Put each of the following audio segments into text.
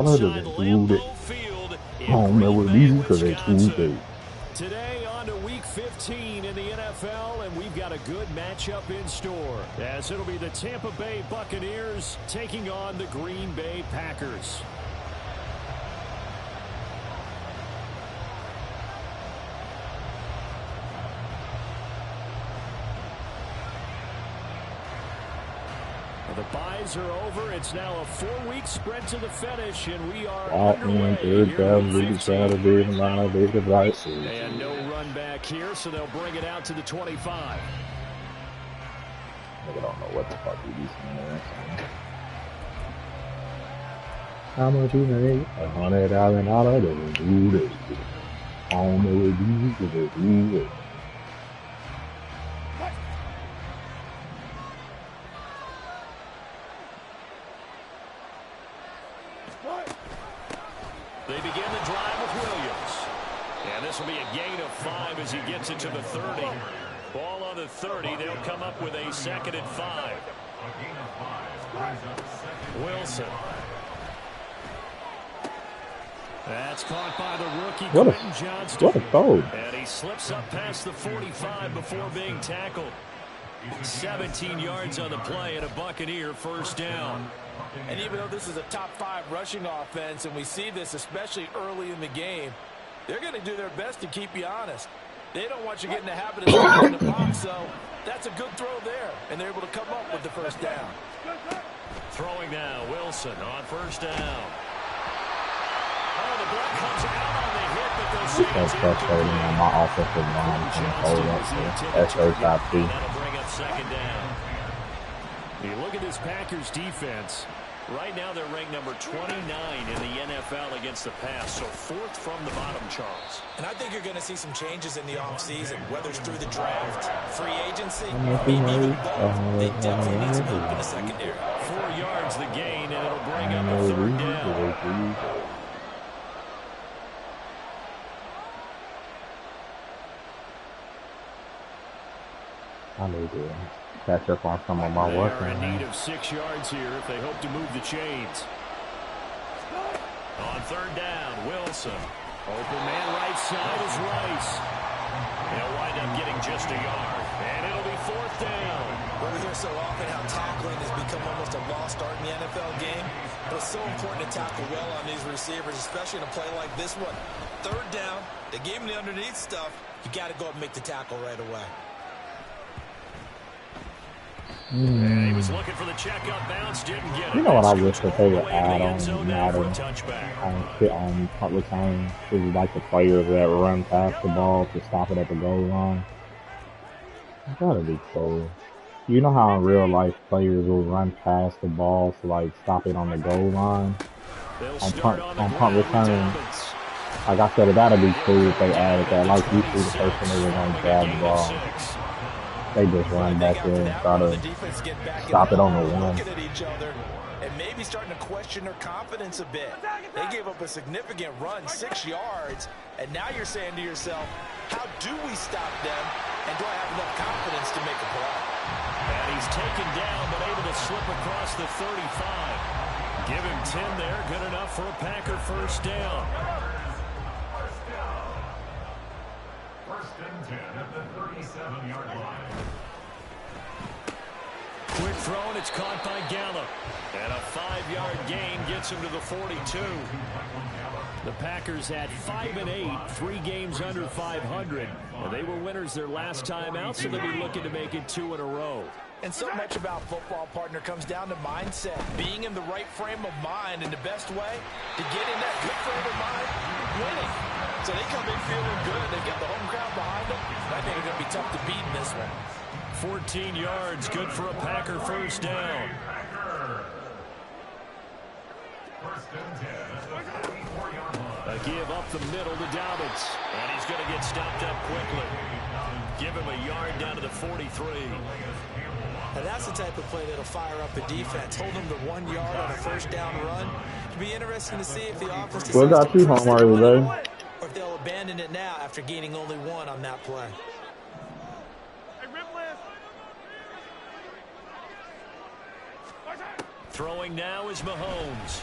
Inside Lambeau Field in Green Bay, Wisconsin. Today on to Week 15 in the NFL, and we've got a good matchup in store, as it'll be the Tampa Bay Buccaneers taking on the Green Bay Packers. The byes are over. It's now a 4-week spread to the finish, and we are underway here in Week 15. And no run back here, so they'll bring it out to the 25. I don't know what the fuck he is saying. How much you make? $100,000 do this. On the way to do it. They begin the drive with Williams. And this will be a gain of 5 as he gets it to the 30. Ball on the 30. They'll come up with a 2nd and 5. Wilson. That's caught by the rookie, Quentin Johnston. What a throw. And he slips up past the 45 before being tackled. 17 yards on the play and a Buccaneer first down. And even though this is a top 5 rushing offense, and we see this especially early in the game, they're going to do their best to keep you honest. They don't want you getting the habit of staying in the box, so that's a good throw there, and they're able to come up with the first down. Throwing now, Wilson on first down. Oh, the block comes out on the hit, but they'll say That's frustrating on my offensive line. That's first out too. That'll bring up 2nd down. You look at this Packers defense. Right now they're ranked number 29 in the NFL against the pass, so 4th from the bottom, Charles. And I think you're going to see some changes in the offseason, whether it's through the draft, free agency, maybe even both. They definitely need some help in the secondary. 4 yards the gain, and it'll bring up a 3rd down. I need to catch up on some of my work. They're in need of 6 yards here if they hope to move the chains. On 3rd down, Wilson. Open man right side is Rice. They'll wind up getting just a yard, and it'll be 4th down. Well, we hear so often how tackling has become almost a lost art in the NFL game, but it's so important to tackle well on these receivers, especially in a play like this one. 3rd down, they gave him the underneath stuff. You got to go up and make the tackle right away. And he was looking for the check-up bounce, didn't get it. You know what I wish that they would add on Madden on return is like the players that run past the ball to stop it at the goal line. That'd be cool. You know how in real life players will run past the ball to like stop it on the goal line? On punt return. Like I said, that'd be cool if they added that. Like usually the person they were going to grab the ball. They just run back there and try to stop it on the one. Looking at each other and maybe starting to question their confidence a bit. They gave up a significant run, 6 yards, and now you're saying to yourself, how do we stop them, and do I have enough confidence to make a play? And he's taken down, but able to slip across the 35. Give him 10 there, good enough for a Packer first down. First and 10 at the 37-yard line. Quick throw, and it's caught by Gallup. And a 5-yard gain gets him to the 42. The Packers had 5-8, 3 games under 500. And they were winners their last time out, so they'll be looking to make it 2 in a row. And so much about football, partner, comes down to mindset. Being in the right frame of mind, and the best way to get in that good frame of mind, winning. So they come in feeling good. They've got the home crowd behind them. I think it's going to be tough to beat in this one. 14 yards, good for a Packer first down. First and 10 at the 34-yard line. A give up the middle to Dobbins. And he's going to get stopped up quickly. Give him a yard down to the 43. Now that's the type of play that'll fire up the defense. Hold them to 1 yard on a first down run. It'll be interesting to see if the offense decides to press it or if they'll abandon it now after gaining only 1 on that play. Throwing now is Mahomes.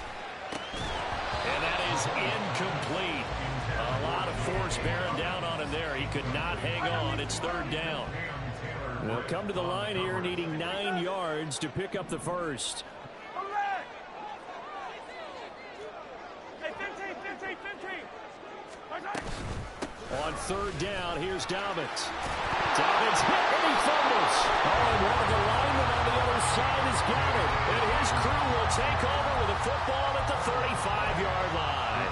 is incomplete. A lot of force bearing down on him there. He could not hang on. It's third down. They'll come to the line here needing 9 yards to pick up the first. On third down, here's Dobbins. Dobbins hit and he fumbles. Oh, and one of the linemen on the other side has got it. And his crew will take over with a football at the 35-yard line.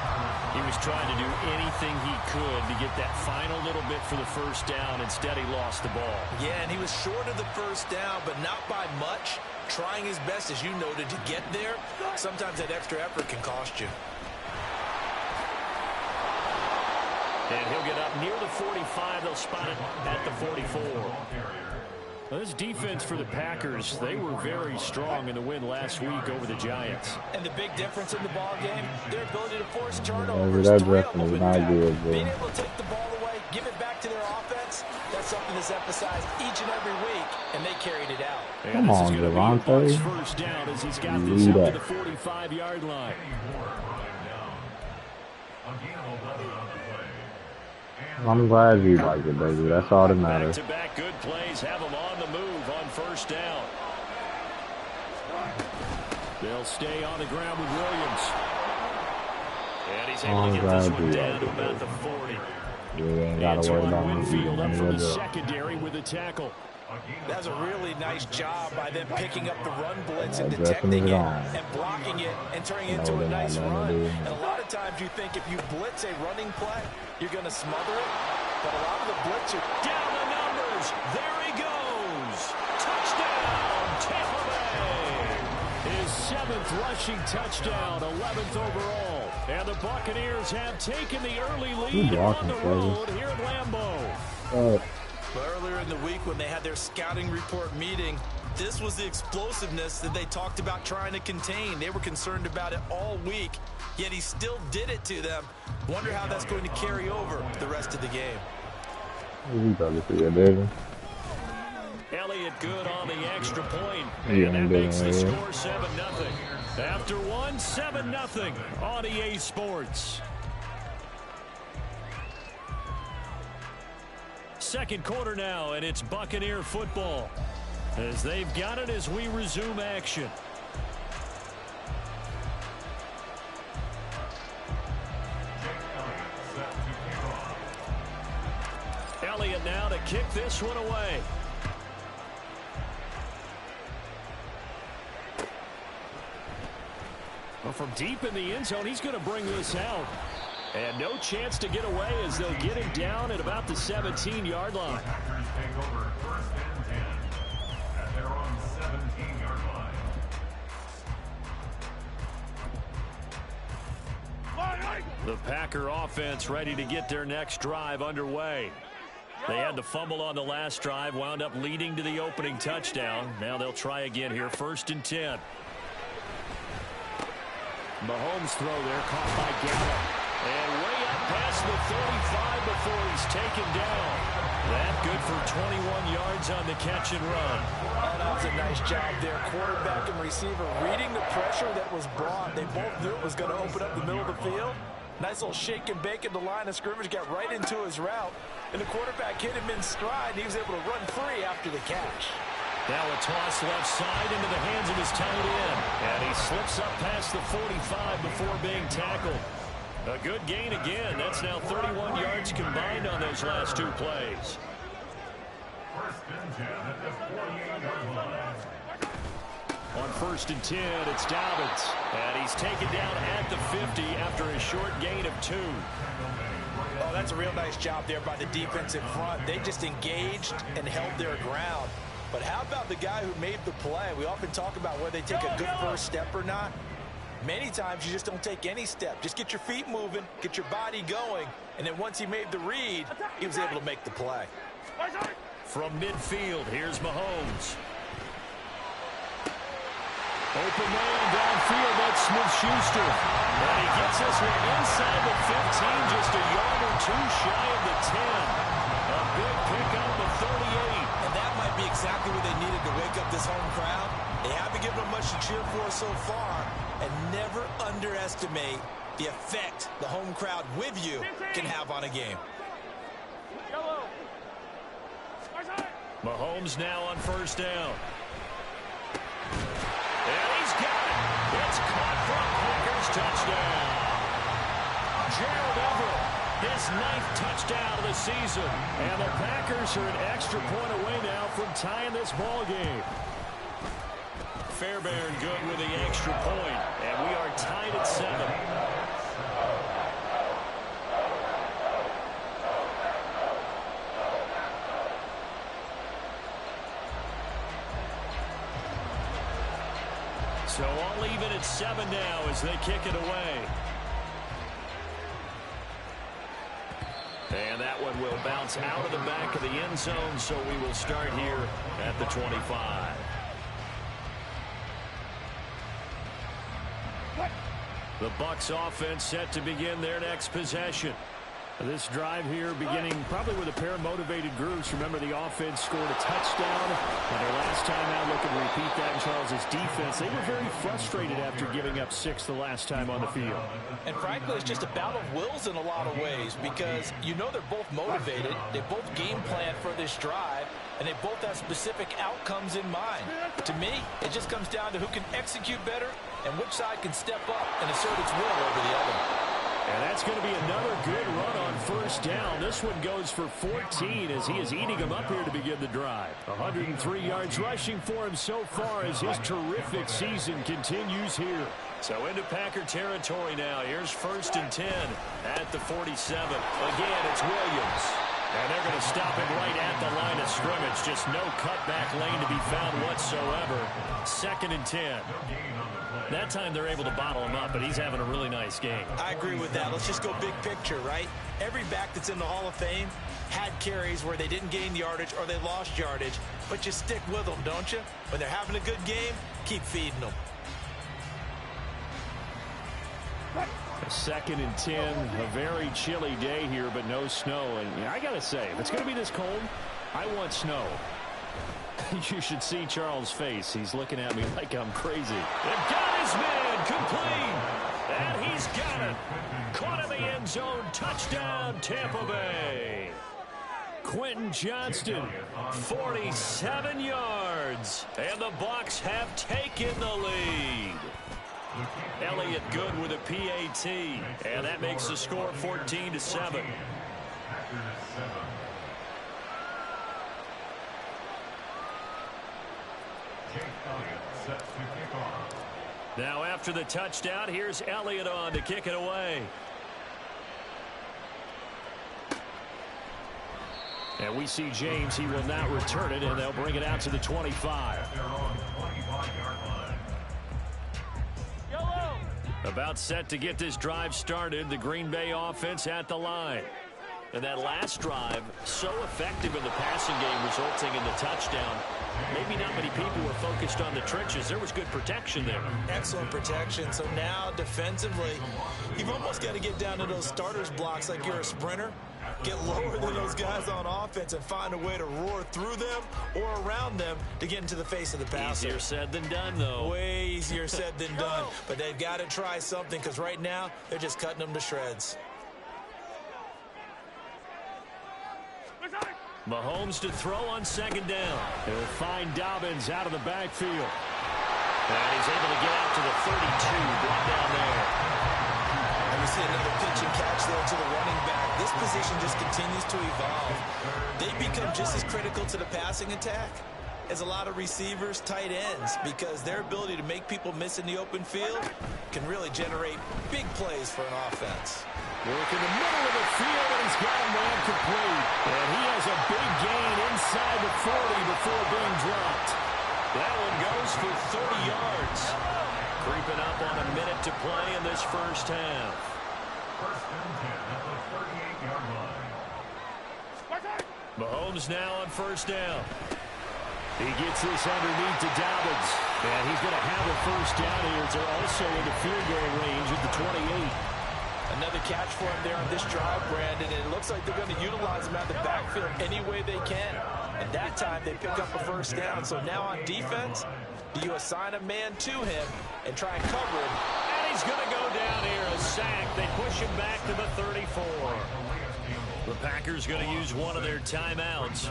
He was trying to do anything he could to get that final little bit for the first down. Instead, he lost the ball. Yeah, and he was short of the first down, but not by much. Trying his best, as you noted, to get there. Sometimes that extra effort can cost you. And he'll get up near the 45. They'll spot it at the 44. Well, this defense for the Packers, they were very strong in the win last week over the Giants. And the big difference in the ball game, their ability to force turnovers. That definitely not good, bro. Being able to take the ball away, give it back to their offense, that's something that's emphasized each and every week, and they carried it out. Come on, Javonte. First down as he's got this up to the 45-yard line. I'm glad you like it, baby. That's all that matters. Back-to-back good plays have them on the move on first down. They'll stay on the ground with Williams. And he's able to get this one down to about the 40. You ain't got to worry about Winfield up from the secondary with the tackle. That's a really nice job by them picking up the run blitz and detecting it and blocking it and turning it into a nice run. And a lot of times you think if you blitz a running play, you're going to smother it. But a lot of the blitz are down the numbers. There he goes. Touchdown, Tampa Bay. His 7th rushing touchdown, 11th overall. And the Buccaneers have taken the early lead on the road here at Lambeau. Earlier in the week when they had their scouting report meeting, this was the explosiveness that they talked about trying to contain. They were concerned about it all week, yet he still did it to them. Wonder how that's going to carry over the rest of the game. Elliott good on the extra point, and that makes the score 7-0. After one, 7-0 on EA Sports. Second quarter now, and it's Buccaneer football as they've got it as we resume action. Elliott now to kick this one away. Well, from deep in the end zone, he's going to bring this out. And no chance to get away as they'll get him down at about the 17-yard line. The Packer offense ready to get their next drive underway. They had the fumble on the last drive, wound up leading to the opening touchdown. Now they'll try again here, 1st and 10. Mahomes throw there, caught by Gallup. And way up past the 35 before he's taken down. That good for 21 yards on the catch and run. Oh, that was a nice job there. Quarterback and receiver reading the pressure that was brought. They both knew it was going to open up the middle of the field. Nice little shake and bake at the line of scrimmage, got right into his route. And the quarterback hit him in stride, and he was able to run free after the catch. Now a toss left side into the hands of his tight end. And he slips up past the 45 before being tackled. A good gain again. That's now 31 yards combined on those last 2 plays. 1st and 10 at the 48-yard line. On 1st and 10, it's Dobbins. And he's taken down at the 50 after a short gain of 2. Oh, that's a real nice job there by the defense in front. They just engaged and held their ground. But how about the guy who made the play? We often talk about whether they take a good first step or not. Many times you just don't take any step. Just get your feet moving, get your body going, and then once he made the read, he was able to make the play. From midfield, here's Mahomes. Open man downfield, that's Smith-Schuster. And he gets this one inside the 15, just a yard or 2 shy of the 10. A big pick on the 38. And that might be exactly what they needed to wake up this home crowd. They haven't given them much to cheer for so far, And never underestimate the effect the home crowd with you can have on a game. Mahomes now on first down. And he's got it. It's caught for a Packers touchdown. Gerald Everett, his 9th touchdown of the season. And the Packers are an extra point away now from tying this ball game. Fairbairn good with the extra point. And we are tied at 7. So all even at 7 now as they kick it away. And that one will bounce out of the back of the end zone, so we will start here at the 25. The Bucs offense set to begin their next possession. This drive here beginning probably with a pair of motivated groups. Remember, the offense scored a touchdown. And their last time out, looking to repeat that in Charles' defense. They were very frustrated after giving up 6 the last time on the field. And frankly, it's just a battle of wills in a lot of ways because you know they're both motivated. They both game plan for this drive. And they both have specific outcomes in mind. To me, it just comes down to who can execute better and which side can step up and assert its will over the other. And that's going to be another good run on first down. This one goes for 14 as he is eating them up here to begin the drive. 103 yards rushing for him so far as his terrific season continues here. So into Packer territory now. Here's 1st and 10 at the 47. Again, it's Williams. And they're going to stop him right at the line of scrimmage. Just no cutback lane to be found whatsoever. 2nd and 10. That time they're able to bottle him up, but he's having a really nice game. I agree with that. Let's just go big picture, right? Every back that's in the Hall of Fame had carries where they didn't gain yardage or they lost yardage, but you stick with them, don't you? When they're having a good game, keep feeding them. 2nd and 10, a very chilly day here, but no snow. And I got to say, if it's going to be this cold, I want snow. You should see Charles' face. He's looking at me like I'm crazy. They've got his man complete. And he's got it. Caught in the end zone. Touchdown, Tampa Bay. Quentin Johnston, 47 yards. And the Bucs have taken the lead. Elliott good with a PAT. And that makes the score 14-7. Now after the touchdown, here's Elliott on to kick it away. And we see James. He will not return it, and they'll bring it out to the 25. About set to get this drive started. The Green Bay offense at the line. And that last drive, so effective in the passing game, resulting in the touchdown. Maybe not many people were focused on the trenches. There was good protection there. Excellent protection. So now defensively, you've almost got to get down to those starters blocks like you're a sprinter. Get lower than those guys on offense and find a way to roar through them or around them to get into the face of the passer. Easier said than done, though. Way easier said than done. But they've got to try something because right now they're just cutting them to shreds. Mahomes to throw on 2nd down. He'll find Dobbins out of the backfield. And he's able to get out to the 32, brought down there. And we see another pitch and catch there to the running back. This position just continues to evolve. They become just as critical to the passing attack as a lot of receivers, tight ends, because their ability to make people miss in the open field can really generate big plays for an offense. Work in the middle of the field, and he's got a man complete. And he has a big gain inside the 40 before being dropped. That one goes for 30 yards. Creeping up on a minute to play in this first half. 1st and 10 at the 38-yard line. Mahomes now on 1st down. He gets this underneath to Dobbins. And he's going to have a 1st down here. They're also in the field goal range at the 28. Another catch for him there on this drive, Brandon, and it looks like they're going to utilize him out of the backfield any way they can. And that time they pick up a 1st down. So now on defense, Do you assign a man to him and try and cover him? And he's going to go down here, a sack. They push him back to the 34. The Packers going to use one of their timeouts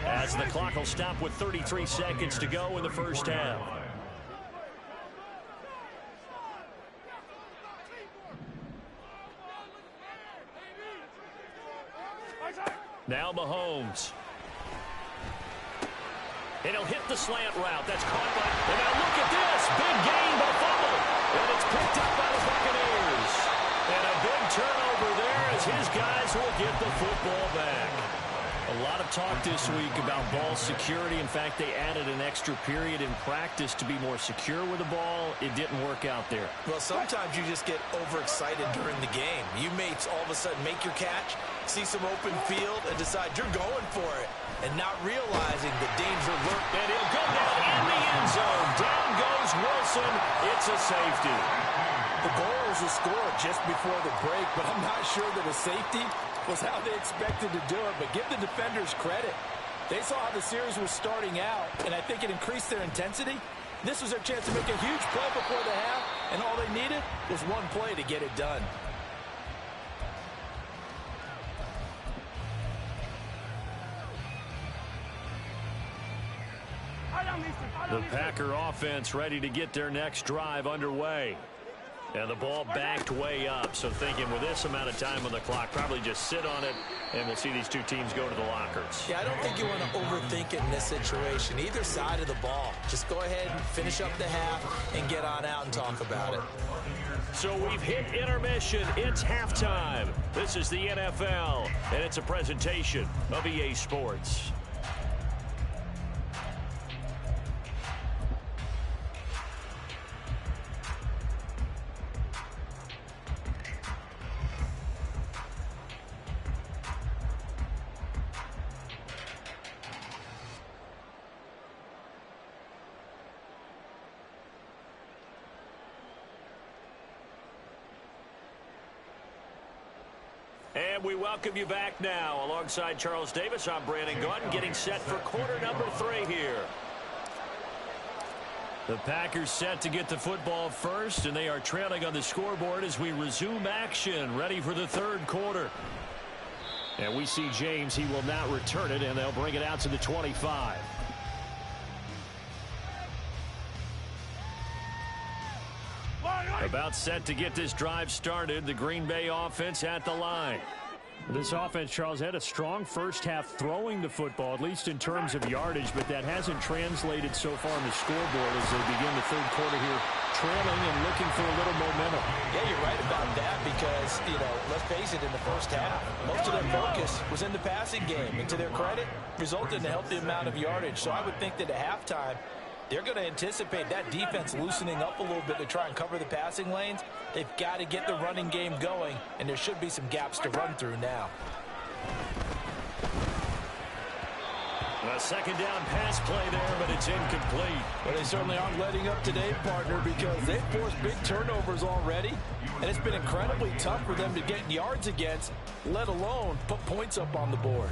as the clock will stop with 33 seconds to go in the first half. Now Mahomes. And he'll hit the slant route. That's caught by... And now look at this. Big gain by fumble. And it's picked up by the Buccaneers. And a big turnover there as his guys will get the football back. A lot of talk this week about ball security. In fact, they added an extra period in practice to be more secure with the ball. It didn't work out there. Well, sometimes you just get overexcited during the game. You may all of a sudden make your catch, see some open field, and decide you're going for it, and not realizing the danger lurks. And he'll go down in the end zone. Down goes Wilson. It's a safety. The goal was to score just before the break, but I'm not sure that a safety was how they expected to do it. But give the defenders credit. They saw how the series was starting out, and I think it increased their intensity. This was their chance to make a huge play before the half, and all they needed was one play to get it done. The Packer offense ready to get their next drive underway. And the ball backed way up. So thinking with this amount of time on the clock, probably just sit on it, and we'll see these two teams go to the lockers. Yeah, I don't think you want to overthink it in this situation. Either side of the ball. Just go ahead and finish up the half and get on out and talk about it. So we've hit intermission. It's halftime. This is the NFL, and it's a presentation of EA Sports. And we welcome you back now. Alongside Charles Davis, I'm Brandon Gaudin, getting set for quarter number 3 here. The Packers set to get the football first, and they are trailing on the scoreboard as we resume action, ready for the third quarter. And we see James. He will not return it, and they'll bring it out to the 25. About set to get this drive started. The Green Bay offense at the line. This offense, Charles, had a strong first half throwing the football, at least in terms of yardage, but that hasn't translated so far on the scoreboard as they begin the third quarter here, trailing and looking for a little momentum. Yeah, you're right about that because, let's face it, in the first half, most of their focus was in the passing game. And to their credit, resulted in a healthy amount of yardage. So I would think that at halftime, they're going to anticipate that defense loosening up a little bit to try and cover the passing lanes. They've got to get the running game going, and there should be some gaps to run through now. A second down pass play there, but it's incomplete. But they certainly aren't letting up today, partner, because they've forced big turnovers already, and it's been incredibly tough for them to get yards against, let alone put points up on the board.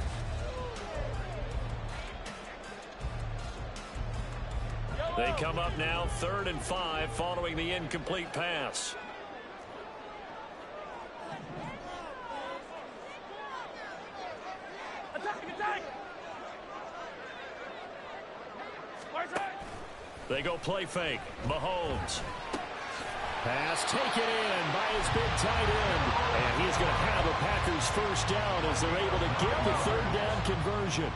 They come up now 3rd and 5 following the incomplete pass. They go play fake. Mahomes. Pass taken in by his big tight end. And he's going to have a Packers first down as they're able to get the 3rd down conversion.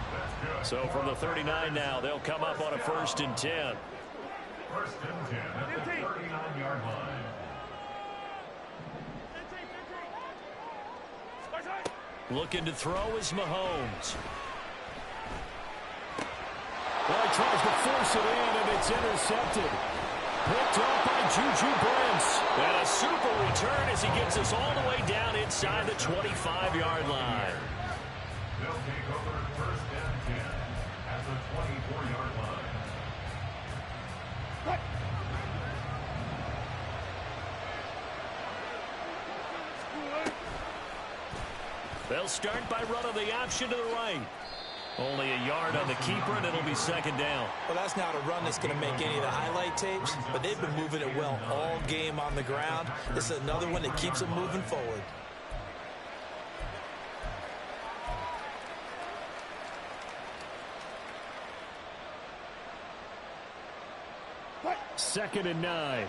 So from the 39 now, they'll come up on a 1st and 10. 1st and 10 at the 39-yard line. Looking to throw is Mahomes. Well, he tries to force it in, and it's intercepted. Picked up by Juju Brents. And a super return as he gets us all the way down inside the 25-yard line. They'll take over 1st and 10 at the 24-yard line. They'll start by running the option to the right. Only a yard on the keeper, and it'll be second down. Well, that's not a run that's going to make any of the highlight tapes, but they've been moving it well all game on the ground. This is another one that keeps them moving forward. Second and 9.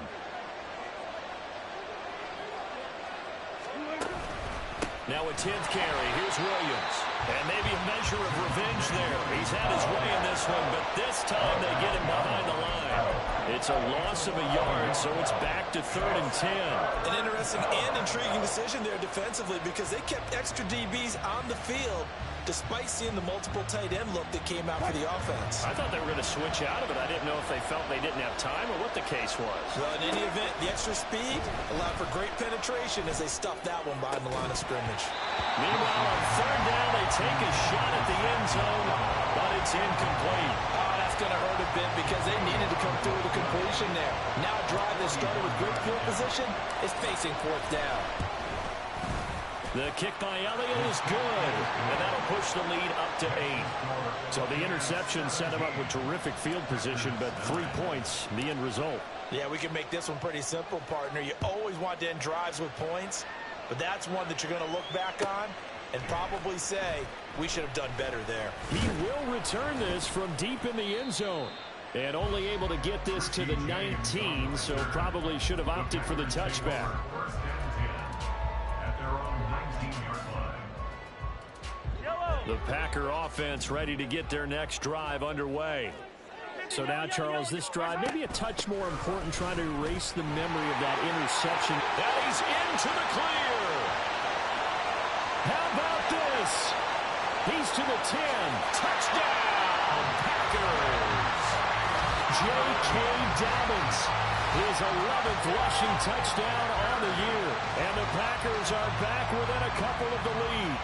Now a 10th carry. Here's Williams. And maybe a measure of revenge there. He's had his way in this one, but this time they get him behind the line. It's a loss of a yard, so it's back to 3rd and 10. An interesting and intriguing decision there defensively because they kept extra DBs on the field despite seeing the multiple tight end look that came out for the offense. I thought they were going to switch out of it. I didn't know if they felt they didn't have time or what the case was. Well, in any event, the extra speed allowed for great penetration as they stuffed that one behind the line of scrimmage. Meanwhile, on 3rd down, they take a shot at the end zone, but it's incomplete. Oh, that's going to hurt a bit because they needed to come through with a completion there. Now a drive that started with great field position is facing 4th down. The kick by Elliott is good, and that'll push the lead up to 8. So the interception set him up with terrific field position, but 3 points, the end result. Yeah, we can make this one pretty simple, partner. You always want to end drives with points, but that's one that you're going to look back on and probably say, we should have done better there. He will return this from deep in the end zone. And only able to get this to the 19, so probably should have opted for the touchback. The Packer offense ready to get their next drive underway. So now, Charles, this drive maybe a touch more important, trying to erase the memory of that interception. That he's into the clear. How about this? He's to the 10. Touchdown, Packers. J.K. Dobbins, his 11th rushing touchdown on the year. And the Packers are back within a couple of the lead.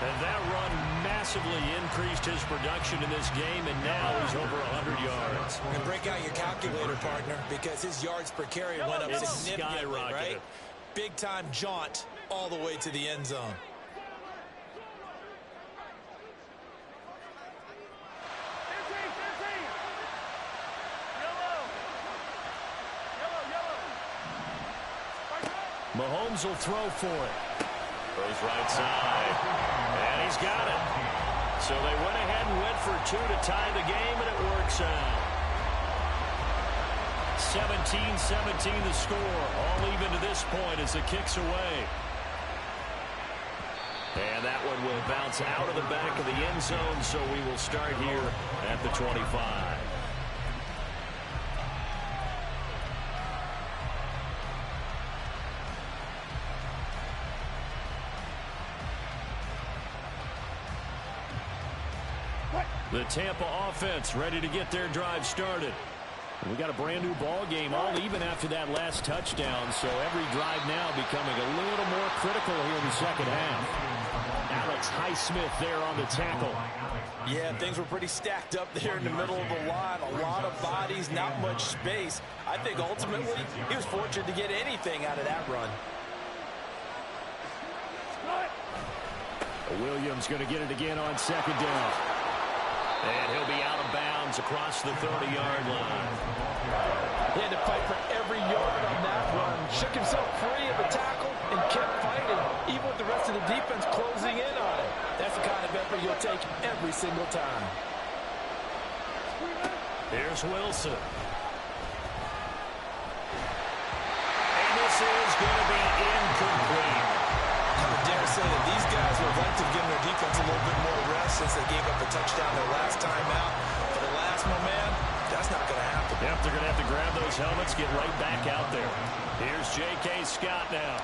And that run massively increased his production in this game, and now he's over 100 yards. And break out your calculator, partner, because his yards per carry went up significantly, right? Big-time jaunt all the way to the end zone. Mahomes will throw for it. Goes right side, and he's got it. So they went ahead and went for 2 to tie the game, and it works out. 17-17 the score, all even to this point as the kick's away. And that one will bounce out of the back of the end zone, so we will start here at the 25. The Tampa offense ready to get their drive started. And we got a brand new ball game, all even after that last touchdown. So every drive now becoming a little more critical here in the second half. Alex Highsmith there on the tackle. Yeah, things were pretty stacked up there in the middle of the line. A lot of bodies, not much space. I think ultimately he was fortunate to get anything out of that run. Williams going to get it again on second down. And he'll be out of bounds across the 30-yard line. He had to fight for every yard on that run. Shook himself free of the tackle and kept fighting, even with the rest of the defense closing in on it. That's the kind of effort you'll take every single time. Here's Wilson. And this is going to be incomplete. I would dare say that these guys would like to give their defense a little bit more rest since they gave up a touchdown their last time out. For the last one, man, that's not going to happen. Yep, they're going to have to grab those helmets, get right back out there. Here's J.K. Scott now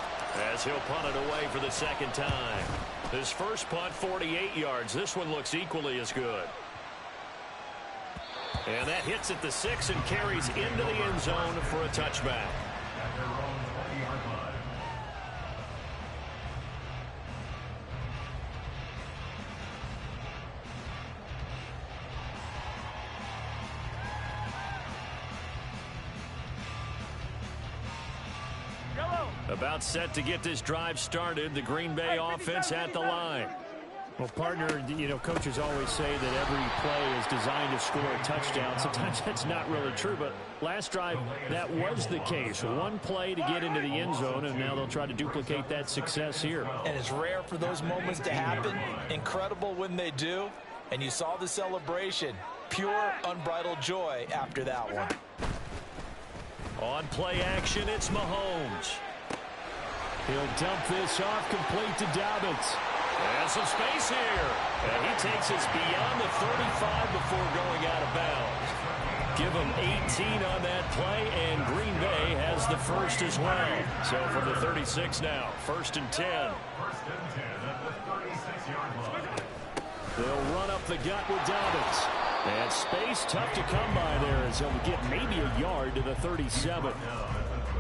as he'll punt it away for the second time. His first punt, 48 yards. This one looks equally as good. And that hits at the 6 and carries into the end zone for a touchback. About set to get this drive started. The Green Bay offense at the line. Well, partner, you know, coaches always say that every play is designed to score a touchdown. Sometimes that's not really true, but last drive, that was the case. One play to get into the end zone, and now they'll try to duplicate that success here. And it's rare for those moments to happen. Incredible when they do. And you saw the celebration. Pure, unbridled joy after that one. On play action, it's Mahomes. He'll dump this off, complete to Dobbins. And some space here. And he takes us beyond the 35 before going out of bounds. Give him 18 on that play, and Green Bay has the first as well. So from the 36 now, 1st and 10. They'll run up the gut with Dobbins. And space tough to come by there as he'll get maybe a yard to the 37.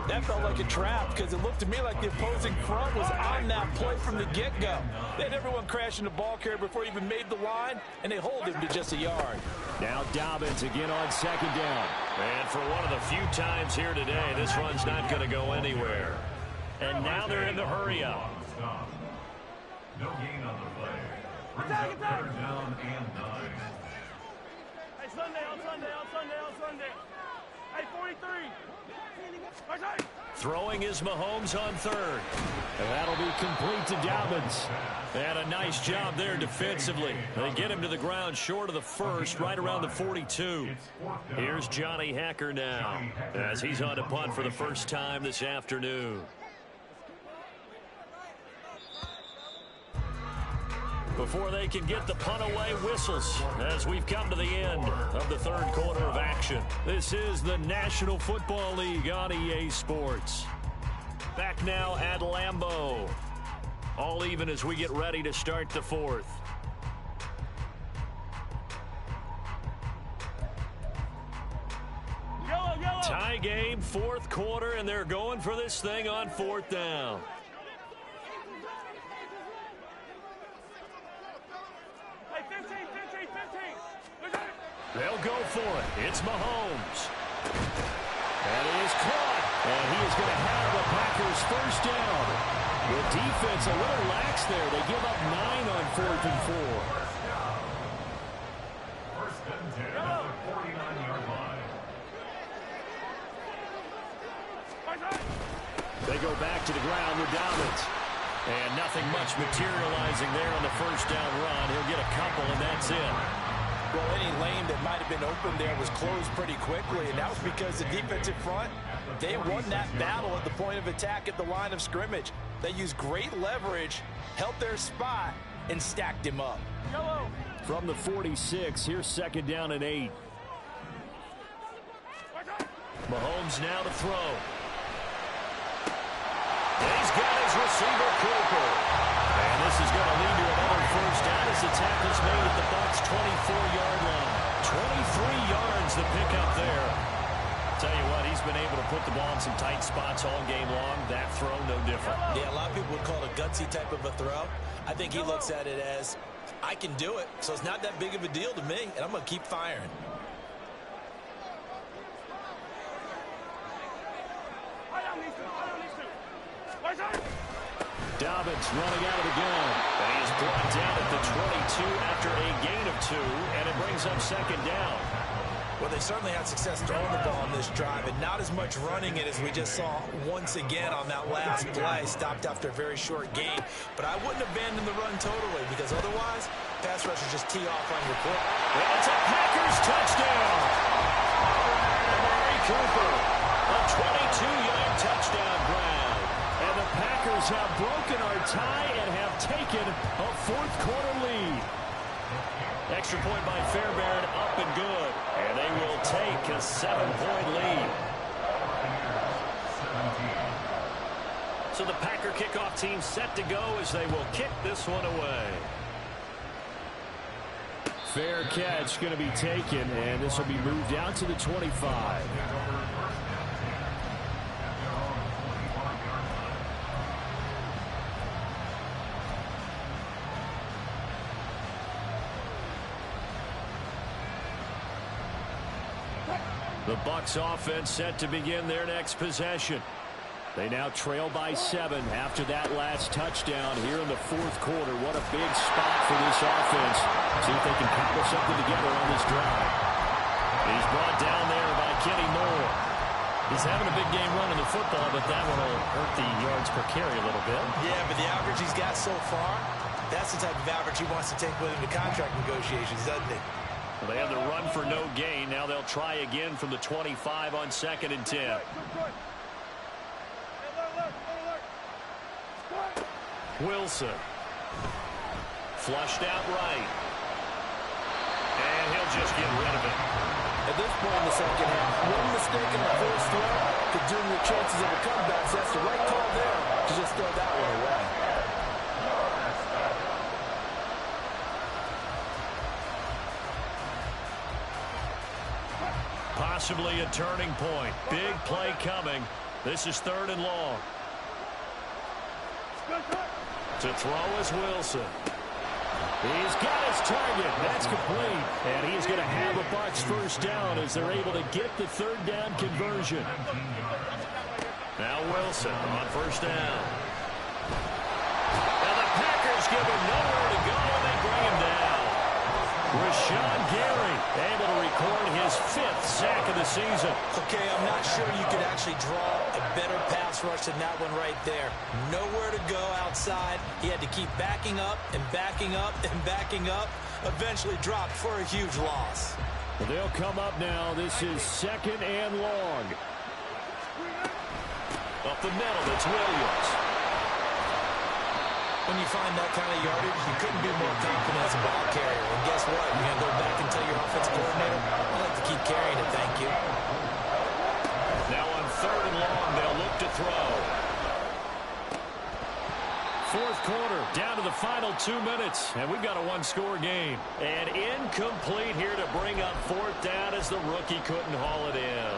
That felt like a trap because it looked to me like the opposing front was on that play from the get-go. They had everyone crashing the ball carrier before he even made the line, and they hold him to just a yard. Now Dobbins again on 2nd down. And for one of the few times here today, this run's not going to go anywhere. And now they're in the hurry-up. No gain on the play. Brings up 3rd down and 9. Hey, Sunday. Hey, 43. Throwing is Mahomes on 3rd. And that'll be complete to Dobbins. And a nice job there defensively. They get him to the ground short of the 1st, right around the 42. Here's Johnny Hacker now, as he's on to punt for the first time this afternoon. Before they can get the punt away, whistles as we've come to the end of the 3rd quarter of action. This is the National Football League on EA Sports. Back now at Lambeau. All even as we get ready to start the 4th. Tie game, 4th quarter, and they're going for this thing on 4th down. They'll go for it. It's Mahomes. And it is caught. And he is going to have the Packers first down. The defense a little lax there. They give up 9 on 4th and 4. First and 10 at the 49-yard line. They go back to the ground with Dobbins. And nothing much materializing there on the first down run. He'll get a couple, and that's it. Well, any lane that might have been open there was closed pretty quickly, and that was because the defensive front, they won that battle at the point of attack at the line of scrimmage. They used great leverage, held their spot, and stacked him up. From the 46, here's 2nd down and 8. Mahomes now to throw. He's got his receiver, Cooper. And this is going to lead to another first down as the tackle's made at the Bucs' 24-yard line. 23 yards the pickup there. Tell you what, he's been able to put the ball in some tight spots all game long. That throw, no different. Yeah, a lot of people would call it a gutsy type of a throw. I think he looks at it as, I can do it, so it's not that big of a deal to me, and I'm going to keep firing. Dobbins running out of the gun. And he is brought down at the 22 after a gain of 2, and it brings up 2nd down. Well, they certainly had success throwing the ball on this drive, and not as much running it as we just saw once again on that last play, stopped after a very short gain. But I wouldn't abandon the run totally, because otherwise, pass rushers just tee off on your foot. And it's a Packers touchdown. Amari Cooper, a 22-yard touchdown grab. And the Packers have broken our tie and have taken a 4th quarter lead. Extra point by Fairbairn, up and good. And they will take a 7-point lead. So the Packer kickoff team set to go as they will kick this one away. Fair catch going to be taken, and this will be moved out to the 25. The Bucs offense set to begin their next possession. They now trail by 7 after that last touchdown here in the fourth quarter. What a big spot for this offense. See if they can cobble something together on this drive. He's brought down there by Kenny Moore. He's having a big game running the football, but that one will hurt the yards per carry a little bit. Yeah, but the average he's got so far, that's the type of average he wants to take with him to contract negotiations, doesn't he? Well, they have the run for no gain. Now they'll try again from the 25 on 2nd and 10. Wilson. Flushed out right. And he'll just get rid of it. At this point in the second half, one mistake in the first throw could doom your chances of a comeback. So that's the right call there to just throw that one away. Possibly a turning point. Big play coming. This is 3rd and long. To throw is Wilson. He's got his target. That's complete. And he's going to have a Bucs first down as they're able to get the 3rd down conversion. Now Wilson on first down. Now the Packers give him nowhere to go, and they bring him down. Rashawn Gary able to record his 5th sack of the season. Okay, I'm not sure you could actually draw a better pass rush than that one right there. Nowhere to go outside. He had to keep backing up and backing up and backing up. Eventually dropped for a huge loss. Well, they'll come up now. This is 2nd and long. Up the middle, it's Williams. When you find that kind of yardage, you couldn't be more confident as a ball carrier. And guess what? You're going to go back and tell your offensive coordinator, I'd like to keep carrying it, thank you. Now on 3rd and long, they'll look to throw. 4th quarter, down to the final 2 minutes, and we've got a 1-score game. And incomplete here to bring up 4th down as the rookie couldn't haul it in.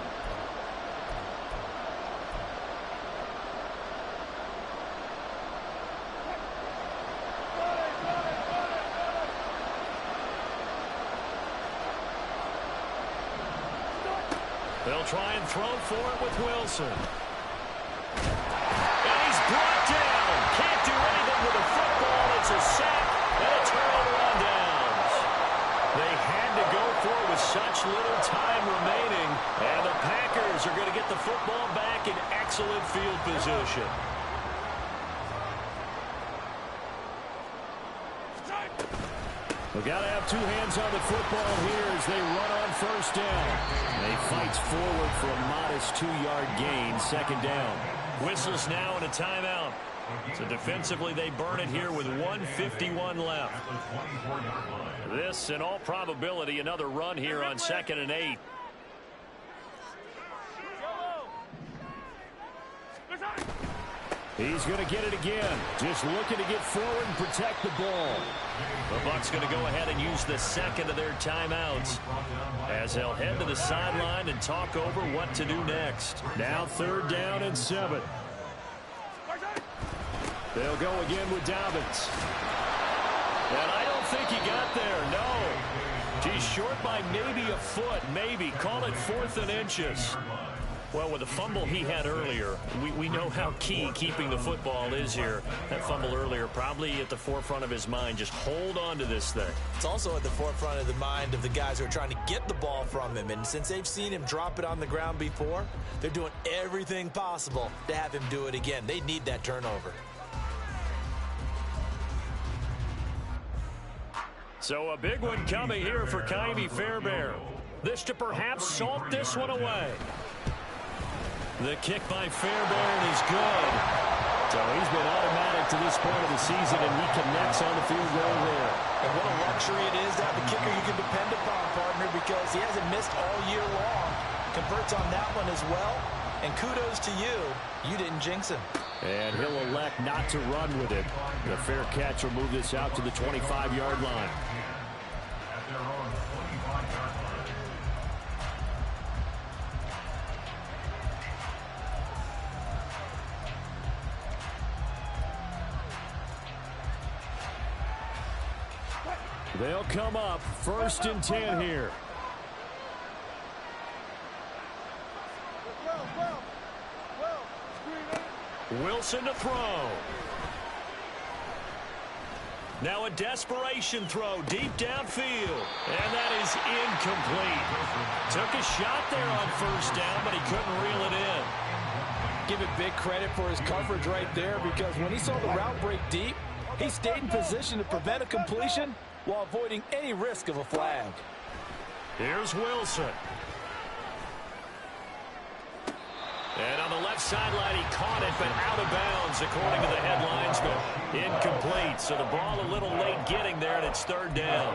They'll try and throw for it with Wilson. And he's brought down. Can't do anything with the football. It's a sack and a turnover on downs. They had to go for it with such little time remaining. And the Packers are going to get the football back in excellent field position. We've got to have 2 hands on the football here as they run on first down. They fight forward for a modest 2-yard gain, 2nd down. Whistles now and a timeout. So defensively they burn it here with 1:51 left. This, in all probability, another run here on 2nd and 8. He's going to get it again. Just looking to get forward and protect the ball. The Bucs going to go ahead and use the 2nd of their timeouts as they'll head to the sideline and talk over what to do next. Now 3rd down and 7. They'll go again with Dobbins. And I don't think he got there, no. He's short by maybe a foot, maybe. Call it 4th and inches. Well, with the fumble he had earlier, we know how key keeping the football is here. That fumble earlier probably at the forefront of his mind. Just hold on to this thing. It's also at the forefront of the mind of the guys who are trying to get the ball from him. And since they've seen him drop it on the ground before, they're doing everything possible to have him do it again. They need that turnover. So a big one coming here for Ka'imi Fairbairn. This to perhaps salt this one away. The kick by Fairbairn is good. So he's been automatic to this point of the season, and he connects on the field goal there. And what a luxury it is to have a kicker you can depend upon, partner, because he hasn't missed all year long. Converts on that one as well. And kudos to you. You didn't jinx him. And he'll elect not to run with it. The fair catch will move this out to the 25-yard line. At their own 25-yard line. They'll come up 1st and 10 here. Wilson to throw. Now a desperation throw deep downfield. And that is incomplete. Took a shot there on first down, but he couldn't reel it in. Give it big credit for his coverage right there, because when he saw the route break deep, he stayed in position to prevent a completion while avoiding any risk of a flag. Here's Wilson. And on the left sideline, he caught it, but out of bounds, according to the headlines, but incomplete. So the ball a little late getting there, and it's third down.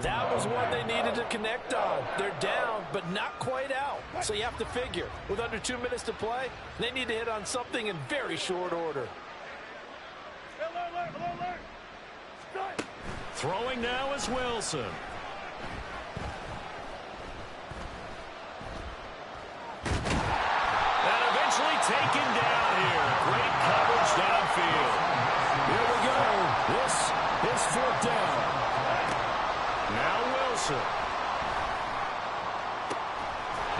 That was one they needed to connect on. They're down, but not quite out. So you have to figure, with under 2 minutes to play, they need to hit on something in very short order. Throwing now is Wilson. And eventually taken down here. Great coverage downfield. Here we go. This is fourth down. Now Wilson.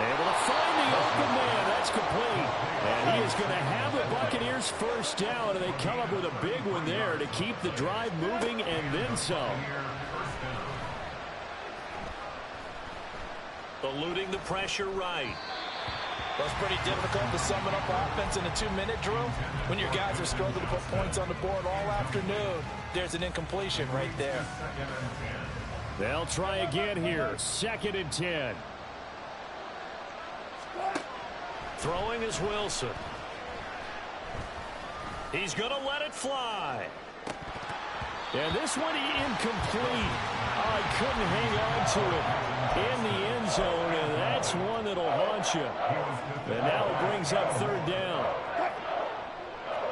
Able to find the open man. That's complete. And he is going to have the Buccaneers first down, and they come up with a big one there to keep the drive moving and then some. Eluding the pressure right. Well, it's pretty difficult to sum it up offense in a 2-minute drill when your guys are struggling to put points on the board all afternoon. There's an incompletion right there. They'll try again here. 2nd and 10. Throwing is Wilson. He's going to let it fly. And this one incomplete. Oh, he couldn't hang on to it in the end zone, and that's one that'll haunt you. And now it brings up third down.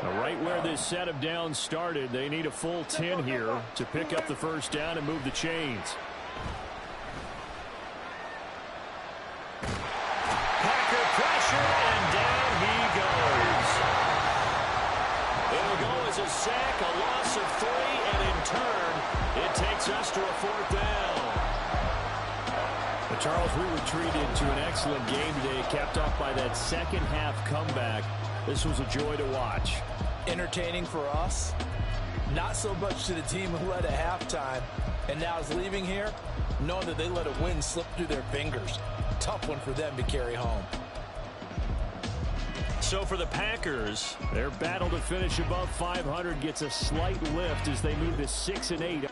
Now, right where this set of downs started, they need a full 10 here to pick up the first down and move the chains. Packer pressure, and down he goes. It'll go as a sack, a loss of 3, and in turn, it takes us to a fourth down. But Charles, we were treated to an excellent game today, capped off by that second half comeback. This was a joy to watch. Entertaining for us, not so much to the team who led at halftime and now is leaving here knowing that they let a win slip through their fingers. Tough one for them to carry home. So for the Packers, their battle to finish above 500 gets a slight lift as they move to 6-8.